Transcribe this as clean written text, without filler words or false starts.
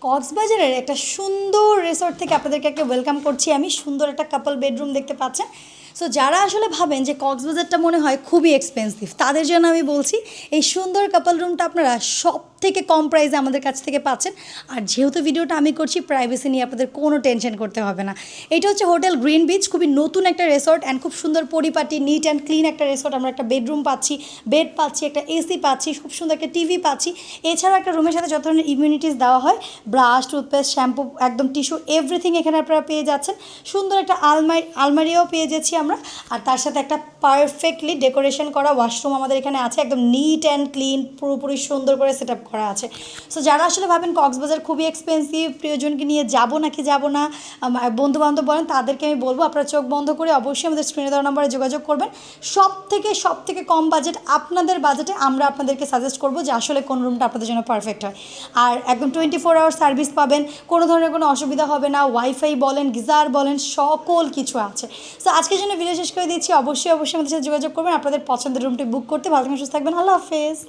কক্সবাজারের একটা সুন্দর রিসোর্ট থেকে আপনাদেরকে একটা ওয়েলকাম করছি আমি। সুন্দর একটা কাপল বেডরুম দেখতে পাচ্ছেন। সো যারা আসলে ভাবেন যে কক্সবাজারটা মনে হয় খুবই এক্সপেন্সিভ, তাদের জন্য আমি বলছি এই সুন্দর কাপল রুমটা আপনারা সব থেকে কম প্রাইসে আমাদের কাছ থেকে পাচ্ছেন। আর যেহেতু ভিডিওটা আমি করছি, প্রাইভেসি নিয়ে আপনাদের কোনো টেনশন করতে হবে না। এটা হচ্ছে হোটেল গ্রিন বিচ, খুবই নতুন একটা রিসোর্ট অ্যান্ড খুব সুন্দর পরিপাটি, নিট অ্যান্ড ক্লিন একটা রিসোর্ট। আমরা একটা বেডরুম পাচ্ছি, বেড পাচ্ছি, একটা এসি পাচ্ছি, খুব সুন্দর একটা টিভি পাচ্ছি। এছাড়াও একটা রুমের সাথে যত ধরনের ইমিউনিটিস দেওয়া হয়, ব্রাশ, টুথপেস্ট, শ্যাম্পু, একদম টিস্যু, এভরিথিং এখানে আপনারা পেয়ে যাচ্ছেন। সুন্দর একটা আলমারিও পেয়ে যাচ্ছি আমরা। আর তার সাথে একটা পারফেক্টলি ডেকোরেশন করা ওয়াশরুম আমাদের এখানে আছে, একদম নিট অ্যান্ড ক্লিন, পুরোপুরি সুন্দর করে সেট আপ করা আছে। সো যারা আসলে ভাবেন কক্সবাজার খুবই এক্সপেন্সিভ, প্রিয়জনকে নিয়ে যাব নাকি যাব না, বন্ধুবান্ধব বলেন, তাদেরকে আমি বলবো আপনারা চোখ বন্ধ করে অবশ্যই আমাদের স্ক্রিনে দেওয়া নাম্বারে যোগাযোগ করবেন। সব থেকে কম বাজেট, আপনাদের বাজেটে আমরা আপনাদেরকে সাজেস্ট করবো যে আসলে কোন রুমটা আপনাদের জন্য পারফেক্ট হয়। আর একদম 24 আওয়ার সার্ভিস পাবেন, কোনো ধরনের কোনো অসুবিধা হবে না। ওয়াইফাই বলেন, গিজার বলেন, সকল কিছু আছে। সো আজকের জন্য ভিডিও শেষ করে দিচ্ছি। অবশ্যই আমাদের সাথে যোগাযোগ করবেন আপনাদের পছন্দের রুমটি বুক করতে। ভালো থাকবেন, সুস্থ থাকবেন। আল্লাহ হাফেজ।